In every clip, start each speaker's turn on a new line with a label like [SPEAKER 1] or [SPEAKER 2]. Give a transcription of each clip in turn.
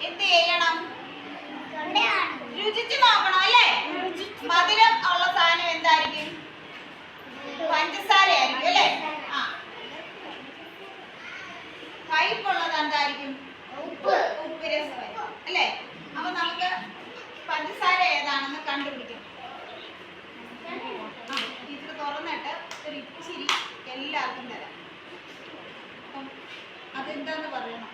[SPEAKER 1] എന്ത് ചെയ്യണം? രുചിച്ച് നോക്കണം അല്ലേ? മധുരം ഉള്ള സാധനം എന്തായിരിക്കും? പഞ്ചസാര ആയിരിക്കും അല്ലേ? ആ, കയ്പുള്ളത് എന്തായിരിക്കും? ഉപ്പ് രസമായിരിക്കും അല്ലേ? അപ്പൊ നമുക്ക് പഞ്ചസാര ഏതാണെന്ന് കണ്ടുപിടിക്കാം. ഇത് തുറന്നിട്ട് ഒരു ഇച്ചിരി എല്ലാവർക്കും തരാം. അപ്പം അതെന്താന്ന് പറയണം.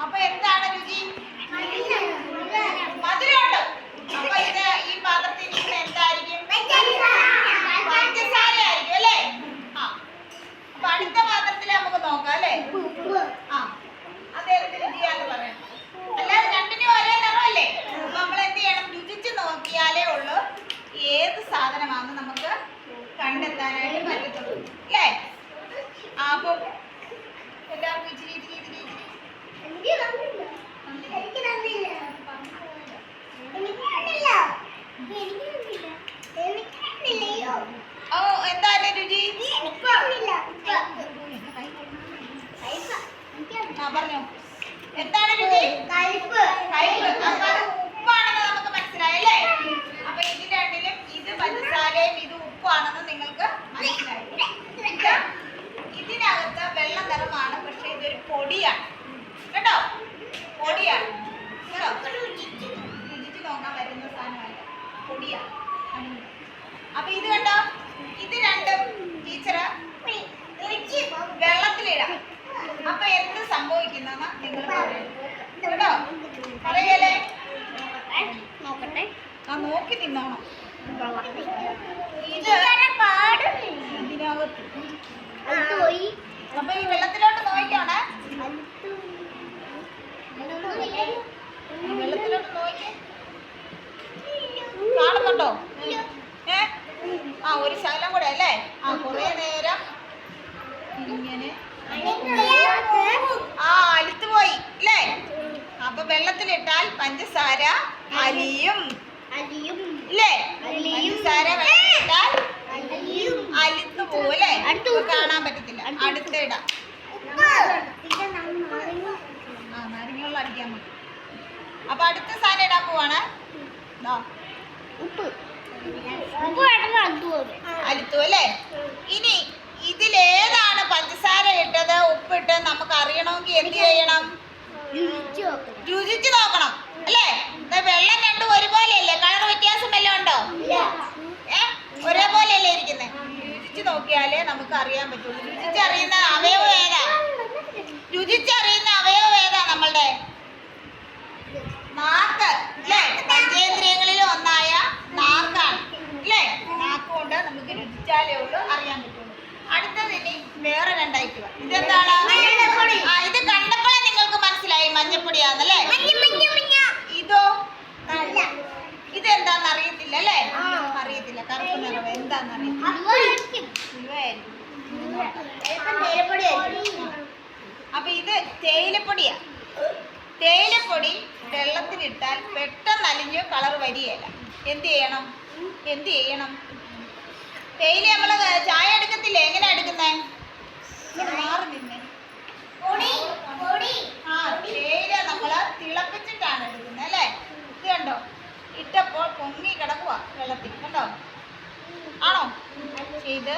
[SPEAKER 1] അപ്പൊ എന്താണ് രുചി? മധുരമുണ്ട്. അപ്പൊ ഇത് ഈ പാത്രത്തിൽ ഇരിക്കുന്ന എന്തായിരിക്കും? പഞ്ചസാര ആയിരിക്കും അല്ലേ? ആ, അപ്പൊ അടുത്ത പാത്രത്തിൽ നമുക്ക് നോക്കാം അല്ലേ? ആ, അതേത് രുചിയാന്ന് പറയാം. അല്ലാതെ രണ്ടിനും ഒരേ നിറമല്ലേ? അപ്പൊ നമ്മൾ എന്ത് ചെയ്യണം? രുചിച്ച് നോക്കിയാലേ ഉള്ളൂ ഏത് സാധനമാണെന്ന് നമുക്ക് കണ്ടെത്താനായിട്ട് പറ്റത്തുള്ളൂ അല്ലേ? ആ, അപ്പൊ എല്ലാവർക്കും ഇച്ചിരി ഇച്ചിരി ഇച്ചിരി ഓ, എന്താണ് രുചി? ആ, പറഞ്ഞോ. എന്താണ് രുചി? കയ്പ്. അപ്പൊ അത് ഉപ്പാണെന്ന് നമുക്ക് മനസ്സിലായല്ലേ? അപ്പൊ ഇത് രണ്ടിലും ഇത് പഞ്ചസാരയും ഇത് ഉപ്പാണെന്ന് നിങ്ങൾക്ക് മനസ്സിലായി. ഇതിനകത്ത് വെള്ള നിറമാണ്, പക്ഷെ ഇതൊരു പൊടിയാണ് കേട്ടോ. പൊടിയാണ് കേട്ടോ. രുചിച്ച് നോക്കാൻ വരുന്ന സാധനമല്ല, പൊടിയാണ്. അപ്പൊ ഇത് കണ്ടോ, ഇത് രണ്ടും ടീച്ചറ് വെള്ളത്തിലിടാം. അപ്പൊ എന്ത് സംഭവിക്കുന്നെന്ന് നിങ്ങൾ പറയണം കേട്ടോ. പറയല്ലേ? നോക്കട്ടെ. ആ, നോക്കി നിന്നോണം. ഇത് ഇതിനകത്ത് അപ്പൊ ഈ വെള്ളത്തിലോട്ട് നോക്കിക്കോണേ. വെള്ളത്തിലോട്ട് നോക്കി കാണുന്നുണ്ടോ? ആ, ഒരു ശകലം കൂടെ അല്ലേ? ആ, കുറെ നേരം ഇങ്ങനെ ആ അലുത്ത് പോയി അല്ലേ? അപ്പൊ വെള്ളത്തിലിട്ടാൽ പഞ്ചസാര അലിയും അല്ലേ? പഞ്ചസാര വെള്ളത്തിലിട്ടാൽ അലുത്ത് പോകും അല്ലേ? കാണാൻ പറ്റത്തില്ല. അടുത്ത ഇടാം. ആ, നാരങ്ങ അടിക്കാൻ മതി. അപ്പൊ അടുത്ത സാധനം ഇടാൻ പോവാണ്. അലുത്തു അല്ലേ? ഇനി ഇതിലേതാണ് പഞ്ചസാര ഇട്ടത് ഉപ്പിട്ട് നമുക്ക് അറിയണമെങ്കിൽ എന്ത് ചെയ്യണം? രുചിച്ച് നോക്കണം അല്ലേ? വെള്ളം രണ്ടും ഒരുപോലെയല്ലേ? കളർ വ്യത്യാസം വല്ലതും ഉണ്ടോ? ഒരേപോലെയല്ലേ ഇരിക്കുന്നത്? രുചിച്ച് നോക്കിയാലേ നമുക്ക് അറിയാൻ പറ്റുള്ളൂ. രുചിച്ചറിയുന്ന അവയവം ഏതാ? രുചിച്ചറിയുന്ന അവയവം ഏതാ? നമ്മളുടെ നാക്ക് അല്ലേ? പഞ്ചേന്ദ്രിയങ്ങളിൽ ഒന്നായ നാക്കാണ് അല്ലേ? നാക്കുകൊണ്ട് നമുക്ക് രുചിച്ചാലേ ഉള്ളൂ അറിയാൻ പറ്റുള്ളൂ. അടുത്തത് ഇനി വേറെ രണ്ടായിട്ട്. ഇതെന്താണ്? ആ, ഇത് കണ്ടപ്പോഴേ നിങ്ങൾക്ക് മനസ്സിലായി മഞ്ഞപ്പൊടിയാന്നല്ലേ? ഇതോ? ഇതെന്താന്ന് അറിയത്തില്ല അല്ലേ? അറിയത്തില്ല. കറുപ്പ് നിറം എന്താന്ന് അറിയത്തില്ല. അപ്പൊ ഇത് തേയിലപ്പൊടിയാ. തേയിലപ്പൊടി വെള്ളത്തിലിട്ടാൽ പെട്ടെന്ന് അലിഞ്ഞ് കളർ വരികയില്ല. എന്ത് ചെയ്യണം? തേയില നമ്മള് ചായ എടുക്കത്തില്ലേ? എങ്ങനെ എടുക്കുന്നേ? മാറി നിന്നേ. ആ, തേയില നമ്മള് തിളപ്പിച്ചിട്ടാണ് എടുക്കുന്നത് അല്ലേ? ഇത് കണ്ടോ, ഇട്ടപ്പോൾ പൊങ്ങി കിടക്കുക വെള്ളത്തിൽ കണ്ടോ? ആണോ? ഇത്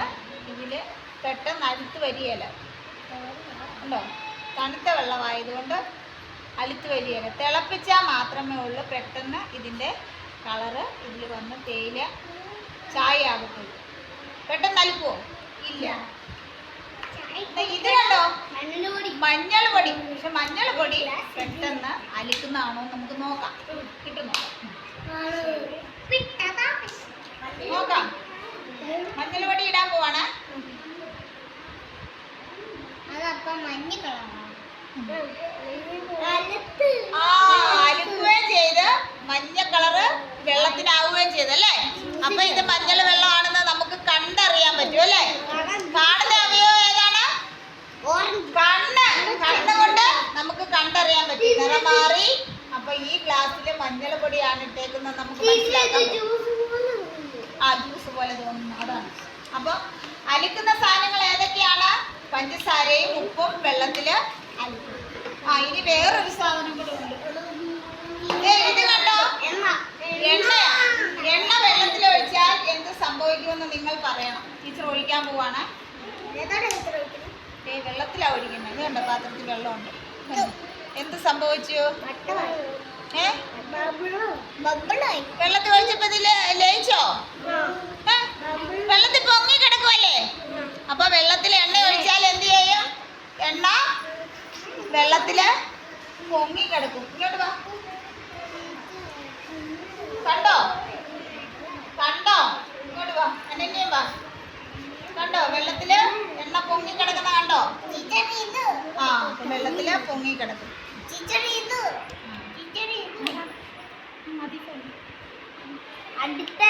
[SPEAKER 1] ഇതില് പെട്ടെന്ന് അലുത്ത് വരികയില്ല കണ്ടോ? തണുത്ത വെള്ളമായതുകൊണ്ട് അലുത്ത് വരികയില്ല. തിളപ്പിച്ചാൽ മാത്രമേ ഉള്ളൂ പെട്ടെന്ന് ഇതിൻ്റെ കളറ് ഇതിൽ വന്ന് തേയില ചായ ആകത്തുള്ളൂ. പെട്ടെന്ന് അലുക്കുവോ? ഇല്ല. ഇത് കണ്ടോ, മഞ്ഞൾ പൊടി. പക്ഷെ മഞ്ഞൾ പൊടി പെട്ടെന്ന് അലുക്കുന്നതാണോ നമുക്ക് നോക്കാം. കിട്ടുന്നോ? നോക്കാം. മഞ്ഞൾ പൊടി ഇടാൻ പോവാണ്. അലുക്കുകയും ചെയ്ത് മഞ്ഞ കളറ് വെള്ളത്തിനാവുകയും ചെയ്തല്ലേ? അപ്പൊ ഇത് മഞ്ഞൾ വെള്ളമാണെന്ന് നമുക്ക് കണ്ടറിയാൻ പറ്റും അല്ലേ? കാണുന്ന അവയവം ഏതാണ്? കണ്ണ്. നമുക്ക് കണ്ടറിയാൻ പറ്റും. നിറം മാറി. അപ്പൊ ഈ ഗ്ലാസ്സിൽ മഞ്ഞൾ പൊടിയാണ് ഇട്ടേക്കുന്നത്. നമുക്ക് മനസ്സിലാക്കാൻ പറ്റും. ആ ജ്യൂസ് പോലെ തോന്നുന്നു. അതാണ്. അപ്പൊ അലിക്കുന്ന സാധനങ്ങൾ ഏതൊക്കെയാണ്? പഞ്ചസാരയും ഉപ്പും വെള്ളത്തില് അലിക്കും. ഇനി വേറൊരു സാധനം കൂടെ ഉണ്ട്. ഇത് കണ്ടോ? എണ്ണയാ. എണ്ണ വെള്ളത്തിൽ ഒഴിച്ചാൽ എന്ത് സംഭവിക്കുമെന്ന് നിങ്ങൾ പറയണം. ടീച്ചർ ഒഴിക്കാൻ പോവാണ്. വെള്ളത്തിലാ ഒഴിക്കുന്നത്. ഇത് കണ്ടോ, പാത്രത്തിൽ വെള്ളമുണ്ട്. എന്ത് സംഭവിച്ചു? വെള്ളത്തിൽ ഒഴിച്ചപ്പോ ഇതില് ലയിച്ചോ? വെള്ളത്തിൽ പൊങ്ങി കിടക്കുമല്ലേ? അപ്പൊ വെള്ളത്തിൽ എണ്ണ ഒഴിച്ചാൽ എന്ത് ചെയ്യും? എണ്ണ വെള്ളത്തില് പൊങ്ങി കിടക്കും. ഇങ്ങോട്ട് വാ. കണ്ടോ? കണ്ടോ? ഇങ്ങോട്ട് വാ. അനന്യം വാ. കണ്ടോ? വെള്ളത്തില് എണ്ണ പൊങ്ങി കിടക്കുന്ന കണ്ടോ? വെള്ളത്തില് പൊങ്ങി കിടക്കും. അടുത്ത